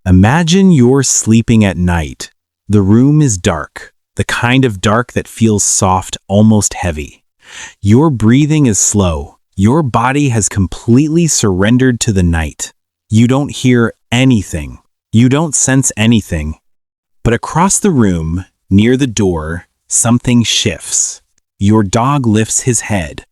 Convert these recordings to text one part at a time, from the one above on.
Imagine you're sleeping at night. The room is dark, the kind of dark that feels soft, almost heavy. Your breathing is slow. Your body has completely surrendered to the night. You don't hear anything. You don't sense anything. But across the room, near the door, something shifts. Your dog lifts his head.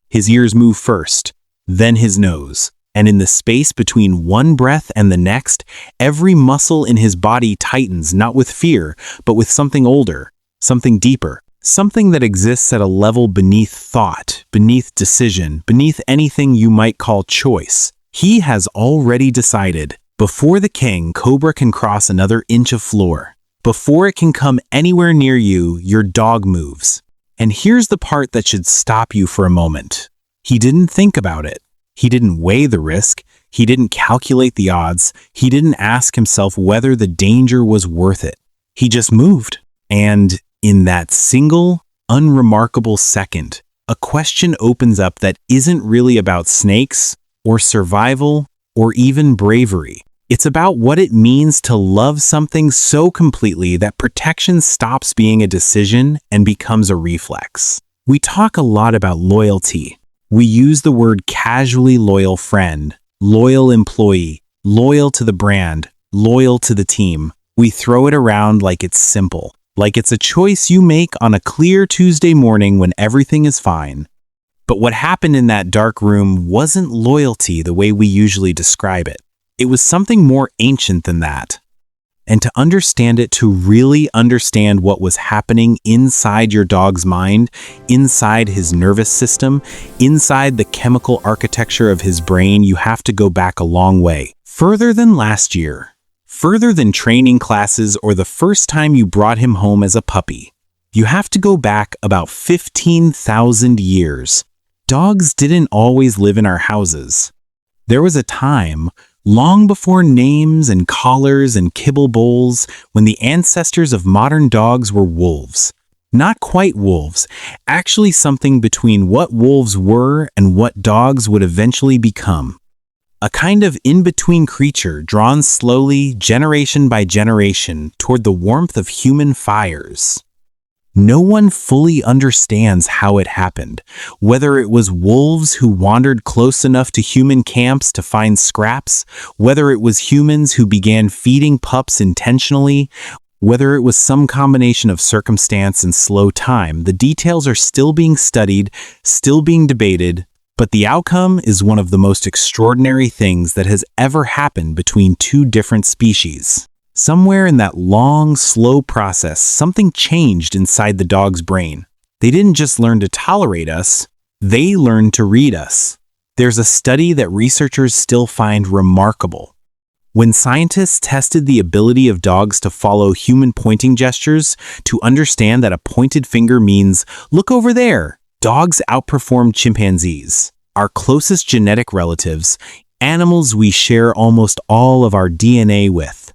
His ears move first, then his nose. And in the space between one breath and the next, every muscle in his body tightens, not with fear, but with something older, something deeper, something that exists at a level beneath thought, beneath decision, beneath anything you might call choice. He has already decided. Before the king, cobra can cross another inch of floor. Before it can come anywhere near you, your dog moves. And here's the part that should stop you for a moment. He didn't think about it. He didn't weigh the risk. He didn't calculate the odds. He didn't ask himself whether the danger was worth it. He just moved. And in that single, unremarkable second, a question opens up that isn't really about snakes or survival or even bravery. It's about what it means to love something so completely that protection stops being a decision and becomes a reflex. We talk a lot about loyalty. We use the word casually loyal friend, loyal employee, loyal to the brand, loyal to the team. We throw it around like it's simple, like it's a choice you make on a clear Tuesday morning when everything is fine. But what happened in that dark room wasn't loyalty the way we usually describe it. It was something more ancient than that. And to understand it, to really understand what was happening inside your dog's mind, inside his nervous system, inside the chemical architecture of his brain, you have to go back a long way. Further than last year. Further than training classes or the first time you brought him home as a puppy. You have to go back about 15,000 years. Dogs didn't always live in our houses. There was a time, long before names and collars and kibble bowls, when the ancestors of modern dogs were wolves. Not quite wolves, actually something between what wolves were and what dogs would eventually become. A kind of in-between creature drawn slowly, generation by generation, toward the warmth of human fires. No one fully understands how it happened, whether it was wolves who wandered close enough to human camps to find scraps, whether it was humans who began feeding pups intentionally, whether it was some combination of circumstance and slow time. The details are still being studied, still being debated, but the outcome is one of the most extraordinary things that has ever happened between two different species. Somewhere in that long, slow process, something changed inside the dog's brain. They didn't just learn to tolerate us, they learned to read us. There's a study that researchers still find remarkable. When scientists tested the ability of dogs to follow human pointing gestures, to understand that a pointed finger means, "Look over there," dogs outperformed chimpanzees, our closest genetic relatives, animals we share almost all of our DNA with.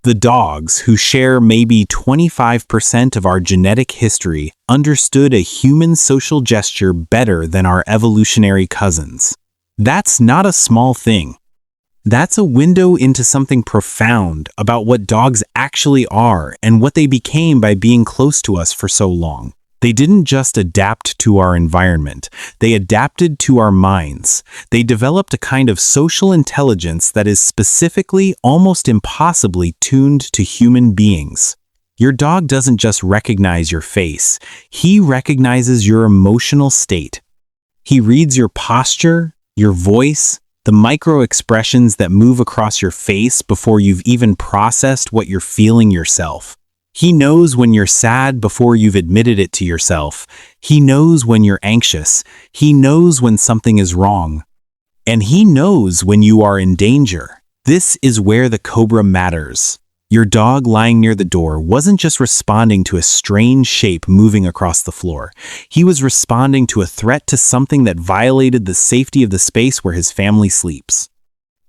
The dogs, who share maybe 25% of our genetic history, understood a human social gesture better than our evolutionary cousins. That's not a small thing. That's a window into something profound about what dogs actually are and what they became by being close to us for so long. They didn't just adapt to our environment, they adapted to our minds. They developed a kind of social intelligence that is specifically, almost impossibly tuned to human beings. Your dog doesn't just recognize your face, he recognizes your emotional state. He reads your posture, your voice, the micro expressions that move across your face before you've even processed what you're feeling yourself. He knows when you're sad before you've admitted it to yourself. He knows when you're anxious. He knows when something is wrong. And he knows when you are in danger. This is where the cobra matters. Your dog lying near the door wasn't just responding to a strange shape moving across the floor. He was responding to a threat to something that violated the safety of the space where his family sleeps.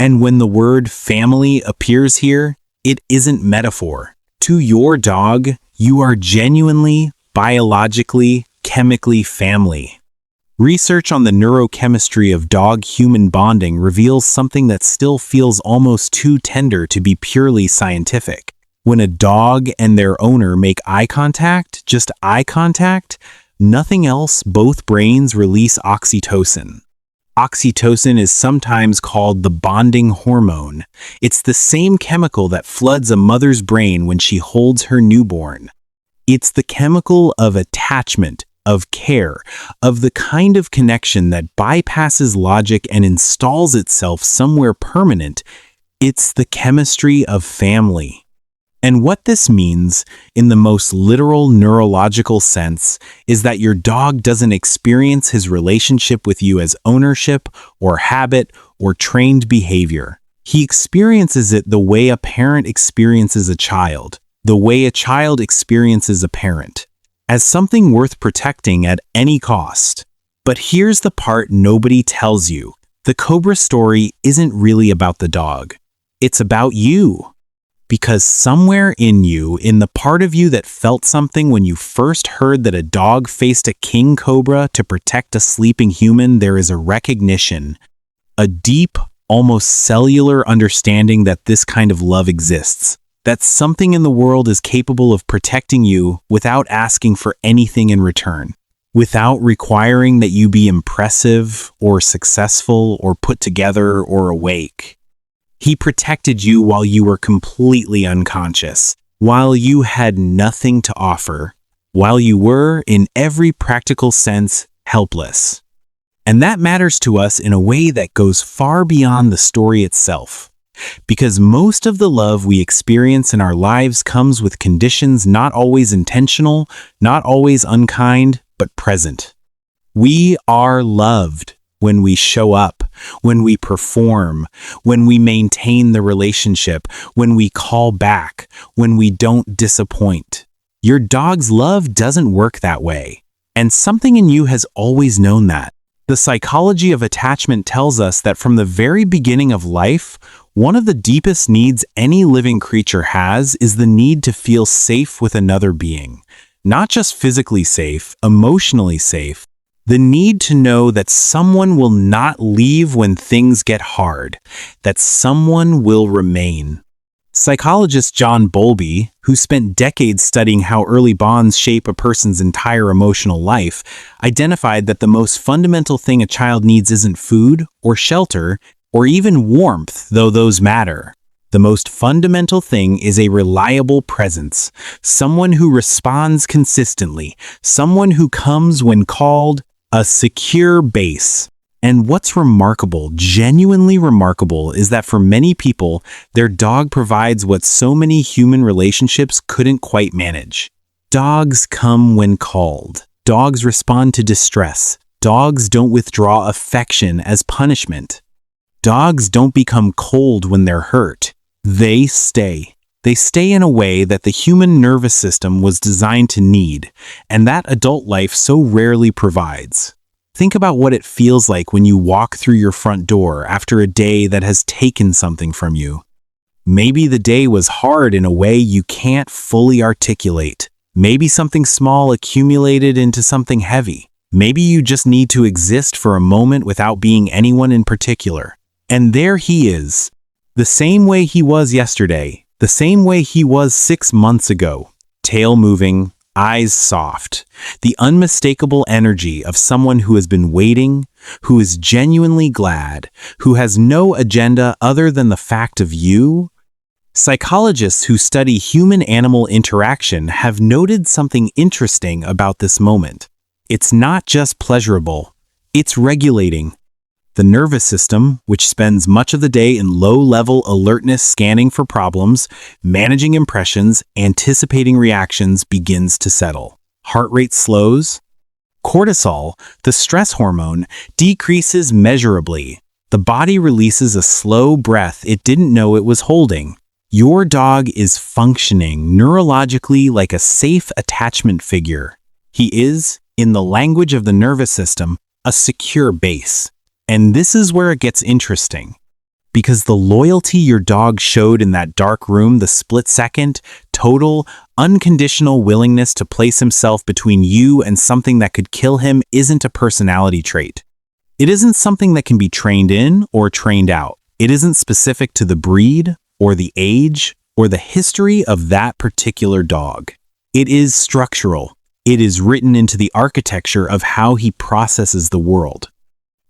And when the word family appears here, it isn't metaphor. To your dog, you are genuinely, biologically, chemically family. Research on the neurochemistry of dog-human bonding reveals something that still feels almost too tender to be purely scientific. When a dog and their owner make eye contact, just eye contact, nothing else, both brains release oxytocin. Oxytocin is sometimes called the bonding hormone. It's the same chemical that floods a mother's brain when she holds her newborn. It's the chemical of attachment, of care, of the kind of connection that bypasses logic and installs itself somewhere permanent. It's the chemistry of family. And what this means, in the most literal neurological sense, is that your dog doesn't experience his relationship with you as ownership or habit or trained behavior. He experiences it the way a parent experiences a child, the way a child experiences a parent, as something worth protecting at any cost. But here's the part nobody tells you. The cobra story isn't really about the dog. It's about you. Because somewhere in you, in the part of you that felt something when you first heard that a dog faced a king cobra to protect a sleeping human, there is a recognition, a deep, almost cellular understanding that this kind of love exists, that something in the world is capable of protecting you without asking for anything in return, without requiring that you be impressive or successful or put together or awake. He protected you while you were completely unconscious, while you had nothing to offer, while you were, in every practical sense, helpless. And that matters to us in a way that goes far beyond the story itself. Because most of the love we experience in our lives comes with conditions not always intentional, not always unkind, but present. We are loved when we show up, when we perform, when we maintain the relationship, when we call back, when we don't disappoint. Your dog's love doesn't work that way. And something in you has always known that. The psychology of attachment tells us that from the very beginning of life, one of the deepest needs any living creature has is the need to feel safe with another being. Not just physically safe, emotionally safe. The need to know that someone will not leave when things get hard, that someone will remain. Psychologist John Bowlby, who spent decades studying how early bonds shape a person's entire emotional life, identified that the most fundamental thing a child needs isn't food or shelter or even warmth, though those matter. The most fundamental thing is a reliable presence, someone who responds consistently, someone who comes when called, a secure base. And what's remarkable, genuinely remarkable, is that for many people, their dog provides what so many human relationships couldn't quite manage. Dogs come when called. Dogs respond to distress. Dogs don't withdraw affection as punishment. Dogs don't become cold when they're hurt. They stay. They stay in a way that the human nervous system was designed to need, and that adult life so rarely provides. Think about what it feels like when you walk through your front door after a day that has taken something from you. Maybe the day was hard in a way you can't fully articulate. Maybe something small accumulated into something heavy. Maybe you just need to exist for a moment without being anyone in particular. And there he is, the same way he was yesterday, the same way he was 6 months ago, tail moving, eyes soft, the unmistakable energy of someone who has been waiting, who is genuinely glad, who has no agenda other than the fact of you. Psychologists who study human-animal interaction have noted something interesting about this moment. It's not just pleasurable, it's regulating. The nervous system, which spends much of the day in low-level alertness scanning for problems, managing impressions, anticipating reactions, begins to settle. Heart rate slows. Cortisol, the stress hormone, decreases measurably. The body releases a slow breath it didn't know it was holding. Your dog is functioning neurologically like a safe attachment figure. He is, in the language of the nervous system, a secure base. And this is where it gets interesting. Because the loyalty your dog showed in that dark room, the split second, total, unconditional willingness to place himself between you and something that could kill him isn't a personality trait. It isn't something that can be trained in or trained out. It isn't specific to the breed or the age or the history of that particular dog. It is structural. It is written into the architecture of how he processes the world.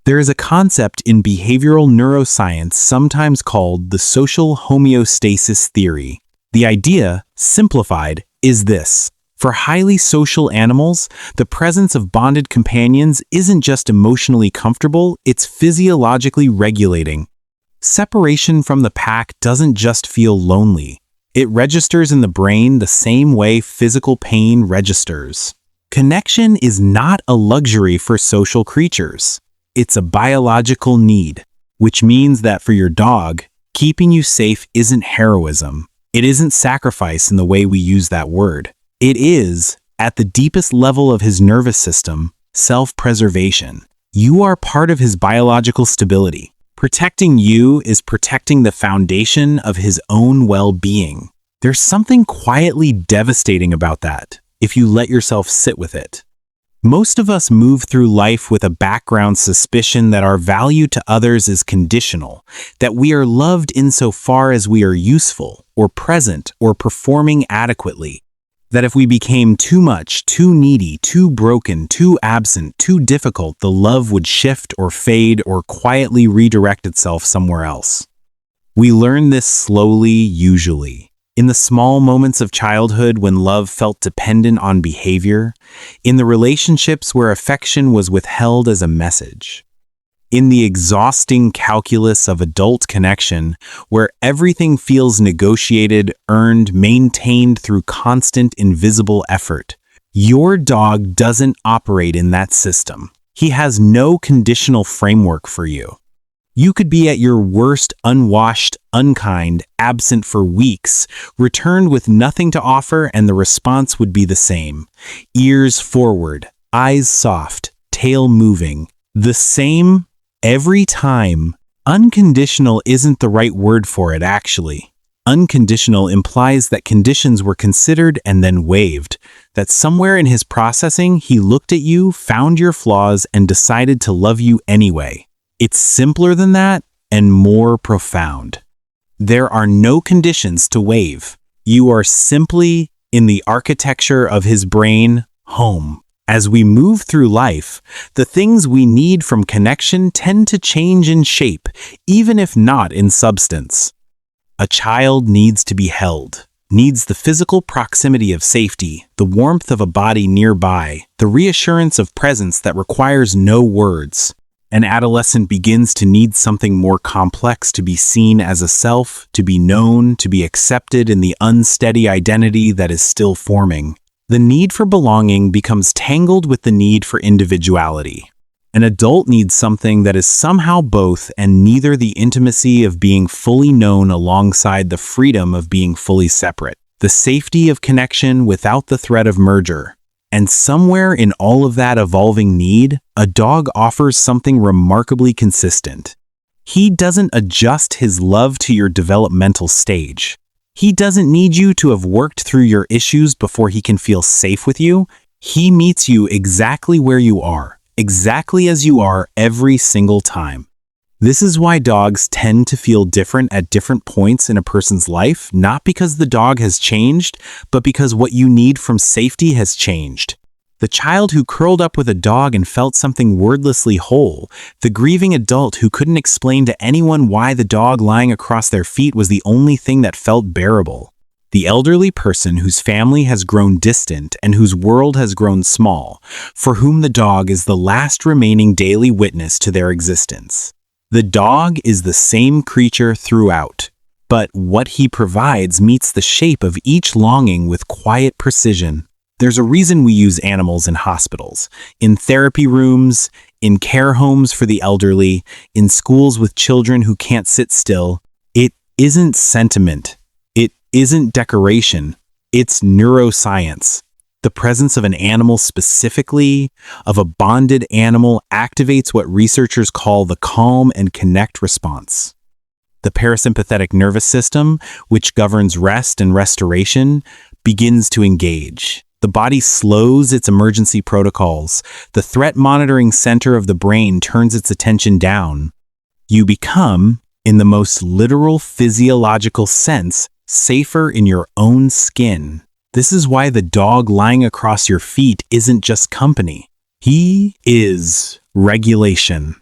There is a concept in behavioral neuroscience sometimes called the social homeostasis theory. The idea, simplified, is this. For highly social animals, the presence of bonded companions isn't just emotionally comfortable, it's physiologically regulating. Separation from the pack doesn't just feel lonely. It registers in the brain the same way physical pain registers. Connection is not a luxury for social creatures. It's a biological need, which means that for your dog, keeping you safe isn't heroism. It isn't sacrifice in the way we use that word. It is, at the deepest level of his nervous system, self-preservation. You are part of his biological stability. Protecting you is protecting the foundation of his own well-being. There's something quietly devastating about that, if you let yourself sit with it. Most of us move through life with a background suspicion that our value to others is conditional, that we are loved insofar as we are useful, or present, or performing adequately, that if we became too much, too needy, too broken, too absent, too difficult, the love would shift or fade or quietly redirect itself somewhere else. We learn this slowly, usually. In the small moments of childhood when love felt dependent on behavior, in the relationships where affection was withheld as a message, in the exhausting calculus of adult connection where everything feels negotiated, earned, maintained through constant invisible effort. Your dog doesn't operate in that system. He has no conditional framework for you. You could be at your worst, unwashed, unkind, absent for weeks, returned with nothing to offer, and the response would be the same. Ears forward, eyes soft, tail moving. The same every time. Unconditional isn't the right word for it, actually. Unconditional implies that conditions were considered and then waived, that somewhere in his processing he looked at you, found your flaws, and decided to love you anyway. It's simpler than that and more profound. There are no conditions to waive. You are simply, in the architecture of his brain, home. As we move through life, the things we need from connection tend to change in shape, even if not in substance. A child needs to be held, needs the physical proximity of safety, the warmth of a body nearby, the reassurance of presence that requires no words. An adolescent begins to need something more complex to be seen as a self, to be known, to be accepted in the unsteady identity that is still forming. The need for belonging becomes tangled with the need for individuality. An adult needs something that is somehow both and neither, the intimacy of being fully known alongside the freedom of being fully separate, the safety of connection without the threat of merger. And somewhere in all of that evolving need, a dog offers something remarkably consistent. He doesn't adjust his love to your developmental stage. He doesn't need you to have worked through your issues before he can feel safe with you. He meets you exactly where you are, exactly as you are every single time. This is why dogs tend to feel different at different points in a person's life, not because the dog has changed, but because what you need from safety has changed. The child who curled up with a dog and felt something wordlessly whole, the grieving adult who couldn't explain to anyone why the dog lying across their feet was the only thing that felt bearable. The elderly person whose family has grown distant and whose world has grown small, for whom the dog is the last remaining daily witness to their existence. The dog is the same creature throughout, but what he provides meets the shape of each longing with quiet precision. There's a reason we use animals in hospitals, in therapy rooms, in care homes for the elderly, in schools with children who can't sit still. It isn't sentiment. It isn't decoration. It's neuroscience. The presence of an animal, specifically of a bonded animal, activates what researchers call the calm and connect response. The parasympathetic nervous system, which governs rest and restoration, begins to engage. The body slows its emergency protocols. The threat monitoring center of the brain turns its attention down. You become, in the most literal physiological sense, safer in your own skin. This is why the dog lying across your feet isn't just company. He is regulation.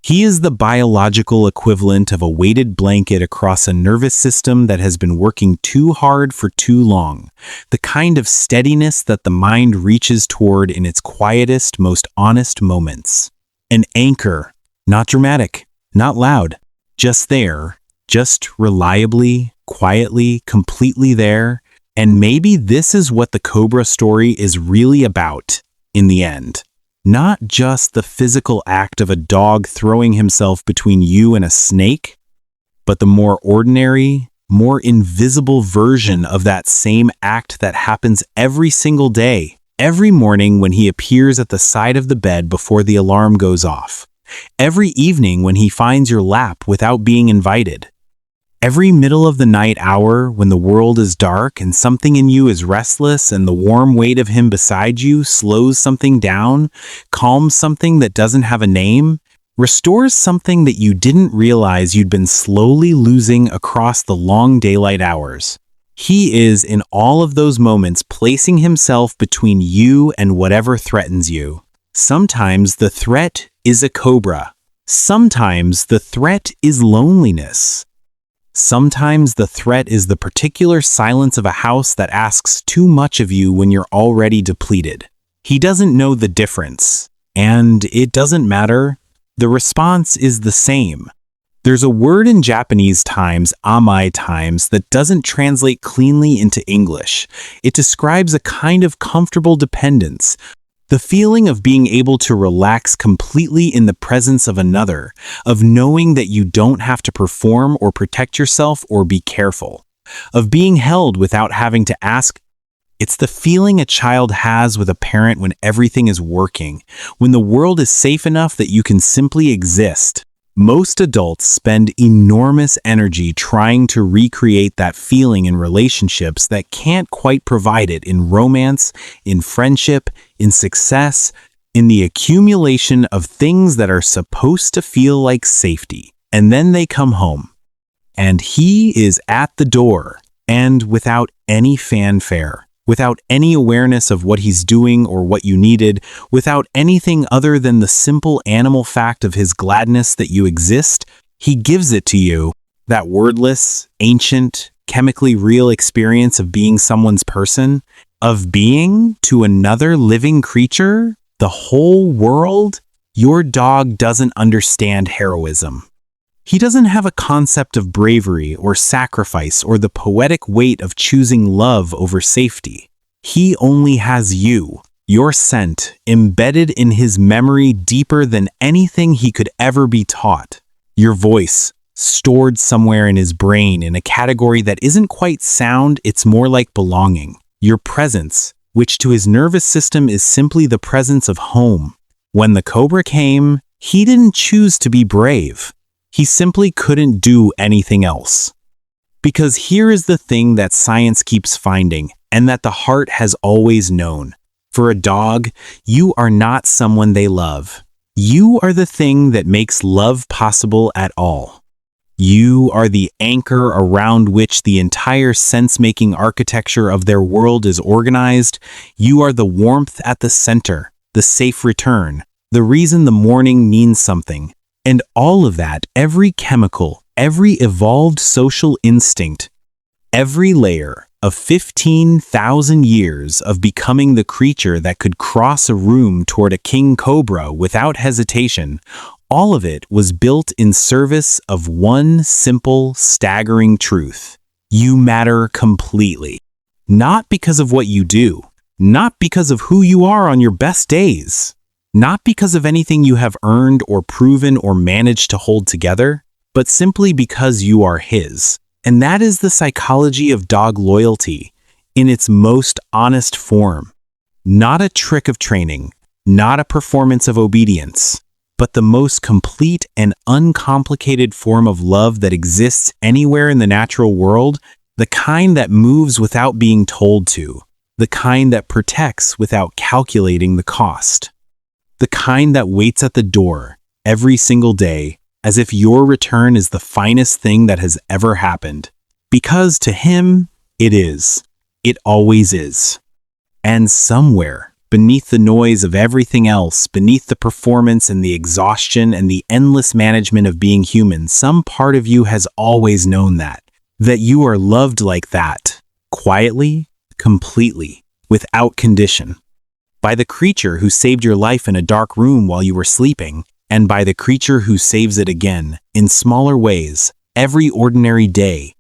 He is the biological equivalent of a weighted blanket across a nervous system that has been working too hard for too long, the kind of steadiness that the mind reaches toward in its quietest, most honest moments. An anchor, not dramatic, not loud, just there, just reliably, quietly, completely there. And maybe this is what the cobra story is really about in the end. Not just the physical act of a dog throwing himself between you and a snake, but the more ordinary, more invisible version of that same act that happens every single day, every morning when he appears at the side of the bed before the alarm goes off, every evening when he finds your lap without being invited, every middle of the night hour when the world is dark and something in you is restless and the warm weight of him beside you slows something down, calms something that doesn't have a name, restores something that you didn't realize you'd been slowly losing across the long daylight hours. He is, in all of those moments, placing himself between you and whatever threatens you. Sometimes the threat is a cobra. Sometimes the threat is loneliness. Sometimes the threat is the particular silence of a house that asks too much of you when you're already depleted. He doesn't know the difference, and it doesn't matter. The response is the same. There's a word in Japanese times, amai times, that doesn't translate cleanly into English. It describes a kind of comfortable dependence, the feeling of being able to relax completely in the presence of another, of knowing that you don't have to perform or protect yourself or be careful, of being held without having to ask. It's the feeling a child has with a parent when everything is working, when the world is safe enough that you can simply exist. Most adults spend enormous energy trying to recreate that feeling in relationships that can't quite provide it in romance, in friendship, in success, in the accumulation of things that are supposed to feel like safety. And then they come home. And he is at the door, and without any fanfare, without any awareness of what he's doing or what you needed, without anything other than the simple animal fact of his gladness that you exist, he gives it to you, that wordless, ancient, chemically real experience of being someone's person, of being, to another living creature, the whole world. Your dog doesn't understand heroism. He doesn't have a concept of bravery or sacrifice or the poetic weight of choosing love over safety. He only has you, your scent, embedded in his memory deeper than anything he could ever be taught. Your voice, stored somewhere in his brain in a category that isn't quite sound, it's more like belonging. Your presence, which to his nervous system is simply the presence of home. When the cobra came, he didn't choose to be brave. He simply couldn't do anything else. Because here is the thing that science keeps finding, and that the heart has always known. For a dog, you are not someone they love. You are the thing that makes love possible at all. You are the anchor around which the entire sense-making architecture of their world is organized. You are the warmth at the center, the safe return, the reason the morning means something. And all of that, every chemical, every evolved social instinct, every layer of 15,000 years of becoming the creature that could cross a room toward a king cobra without hesitation, all of it was built in service of one simple, staggering truth. You matter completely. Not because of what you do, not because of who you are on your best days. Not because of anything you have earned or proven or managed to hold together, but simply because you are his. And that is the psychology of dog loyalty in its most honest form. Not a trick of training, not a performance of obedience, but the most complete and uncomplicated form of love that exists anywhere in the natural world, the kind that moves without being told to, the kind that protects without calculating the cost, the kind that waits at the door every single day as if your return is the finest thing that has ever happened. Because to him, it is. It always is. And somewhere, beneath the noise of everything else, beneath the performance and the exhaustion and the endless management of being human, some part of you has always known that you are loved like that, quietly, completely, without condition. By the creature who saved your life in a dark room while you were sleeping, and by the creature who saves it again, in smaller ways, every ordinary day,